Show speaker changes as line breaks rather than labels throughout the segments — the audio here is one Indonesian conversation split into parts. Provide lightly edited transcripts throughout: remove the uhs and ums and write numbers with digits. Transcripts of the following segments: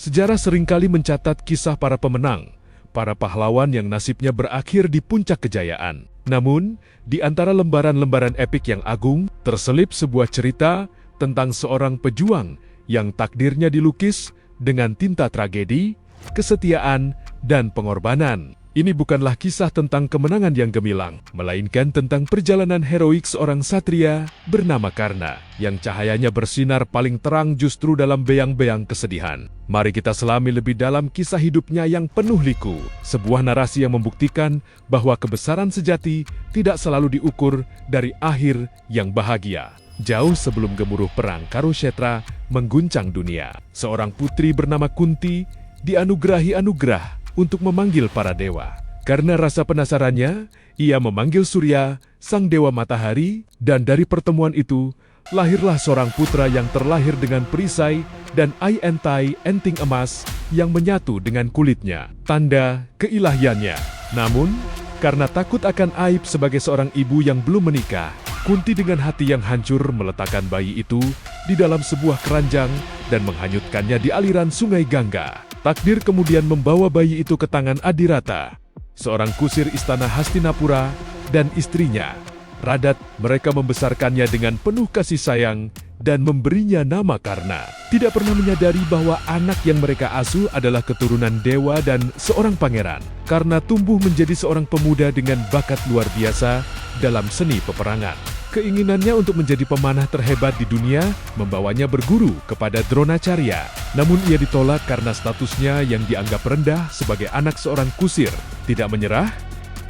Sejarah seringkali mencatat kisah para pemenang, para pahlawan yang nasibnya berakhir di puncak kejayaan. Namun, di antara lembaran-lembaran epik yang agung, terselip sebuah cerita tentang seorang pejuang yang takdirnya dilukis dengan tinta tragedi, kesetiaan, dan pengorbanan. Ini bukanlah kisah tentang kemenangan yang gemilang, melainkan tentang perjalanan heroik seorang satria bernama Karna, yang cahayanya bersinar paling terang justru dalam beang-beang kesedihan. Mari kita selami lebih dalam kisah hidupnya yang penuh liku, sebuah narasi yang membuktikan bahwa kebesaran sejati tidak selalu diukur dari akhir yang bahagia. Jauh sebelum gemuruh perang Kurukshetra mengguncang dunia, seorang putri bernama Kunti dianugerahi anugerah untuk memanggil para dewa. Karena rasa penasarannya, ia memanggil Surya, sang dewa matahari, dan dari pertemuan itu, lahirlah seorang putra yang terlahir dengan perisai dan entai enting emas yang menyatu dengan kulitnya, tanda keilahiannya. Namun, karena takut akan aib sebagai seorang ibu yang belum menikah, Kunti dengan hati yang hancur meletakkan bayi itu di dalam sebuah keranjang dan menghanyutkannya di aliran sungai Gangga. Takdir kemudian membawa bayi itu ke tangan Adirata, seorang kusir istana Hastinapura, dan istrinya. Radat, mereka membesarkannya dengan penuh kasih sayang dan memberinya nama Karna. Tidak pernah menyadari bahwa anak yang mereka asuh adalah keturunan dewa dan seorang pangeran. Karna tumbuh menjadi seorang pemuda dengan bakat luar biasa dalam seni peperangan. Keinginannya untuk menjadi pemanah terhebat di dunia membawanya berguru kepada Dronacharya. Namun ia ditolak karena statusnya yang dianggap rendah sebagai anak seorang kusir. Tidak menyerah,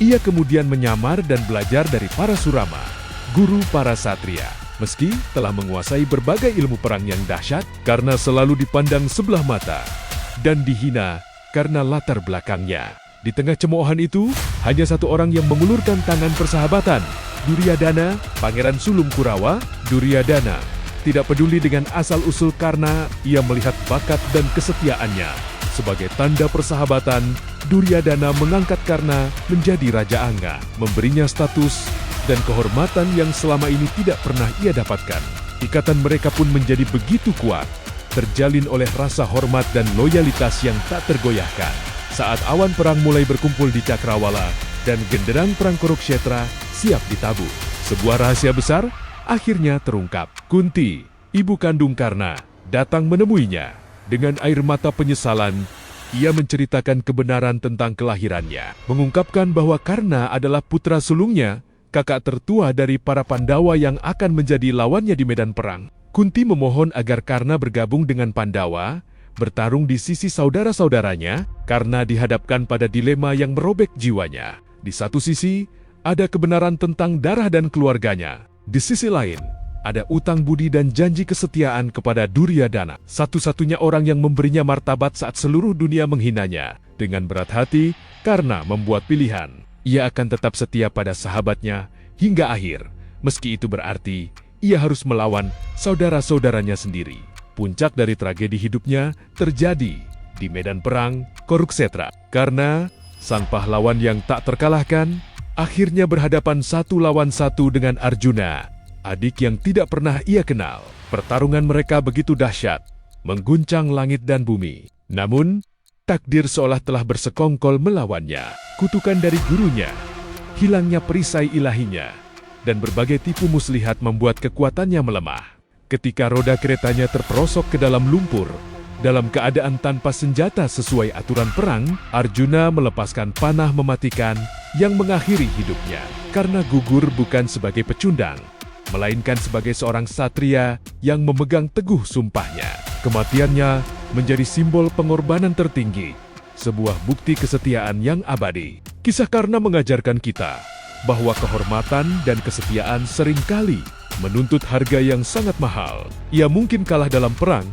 ia kemudian menyamar dan belajar dari Parasurama, guru para satria. Meski telah menguasai berbagai ilmu perang yang dahsyat, karena selalu dipandang sebelah mata dan dihina karena latar belakangnya. Di tengah cemoohan itu, hanya satu orang yang mengulurkan tangan persahabatan, Duryodhana, Pangeran Sulung Kurawa. Duryodhana tidak peduli dengan asal-usul Karna, ia melihat bakat dan kesetiaannya. Sebagai tanda persahabatan, Duryodhana mengangkat Karna menjadi Raja Anga, memberinya status dan kehormatan yang selama ini tidak pernah ia dapatkan. Ikatan mereka pun menjadi begitu kuat, terjalin oleh rasa hormat dan loyalitas yang tak tergoyahkan. Saat awan perang mulai berkumpul di Cakrawala dan genderang perang Kurukshetra siap ditabur, sebuah rahasia besar akhirnya terungkap. Kunti, ibu kandung Karna, datang menemuinya. Dengan air mata penyesalan, ia menceritakan kebenaran tentang kelahirannya, mengungkapkan bahwa Karna adalah putra sulungnya, kakak tertua dari para Pandawa yang akan menjadi lawannya di medan perang. Kunti memohon agar Karna bergabung dengan Pandawa, bertarung di sisi saudara-saudaranya, karena dihadapkan pada dilema yang merobek jiwanya. Di satu sisi, ada kebenaran tentang darah dan keluarganya. Di sisi lain, ada utang budi dan janji kesetiaan kepada Duryodhana, satu-satunya orang yang memberinya martabat saat seluruh dunia menghinanya. Dengan berat hati, Karna membuat pilihan. Ia akan tetap setia pada sahabatnya hingga akhir, meski itu berarti ia harus melawan saudara-saudaranya sendiri. Puncak dari tragedi hidupnya terjadi di medan perang Kurukshetra. Karena sang pahlawan yang tak terkalahkan akhirnya berhadapan satu lawan satu dengan Arjuna, adik yang tidak pernah ia kenal. Pertarungan mereka begitu dahsyat, mengguncang langit dan bumi. Namun, takdir seolah telah bersekongkol melawannya. Kutukan dari gurunya, hilangnya perisai ilahinya, dan berbagai tipu muslihat membuat kekuatannya melemah. Ketika roda keretanya terperosok ke dalam lumpur, dalam keadaan tanpa senjata sesuai aturan perang, Arjuna melepaskan panah mematikan yang mengakhiri hidupnya. Karena gugur bukan sebagai pecundang, melainkan sebagai seorang satria yang memegang teguh sumpahnya. Kematiannya menjadi simbol pengorbanan tertinggi, sebuah bukti kesetiaan yang abadi. Kisah Karna mengajarkan kita bahwa kehormatan dan kesetiaan seringkali menuntut harga yang sangat mahal. Ia mungkin kalah dalam perang,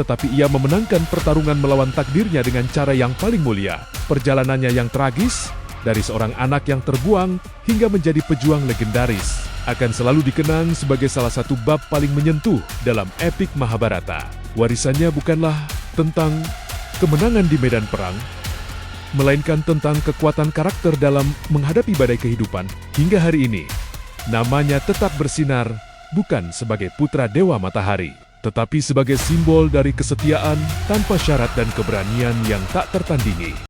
tetapi ia memenangkan pertarungan melawan takdirnya dengan cara yang paling mulia. Perjalanannya yang tragis, dari seorang anak yang terbuang hingga menjadi pejuang legendaris, akan selalu dikenang sebagai salah satu bab paling menyentuh dalam epik Mahabharata. Warisannya bukanlah tentang kemenangan di medan perang, melainkan tentang kekuatan karakter dalam menghadapi badai kehidupan. Hingga hari ini, namanya tetap bersinar bukan sebagai putra Dewa Matahari, tetapi sebagai simbol dari kesetiaan tanpa syarat dan keberanian yang tak tertandingi.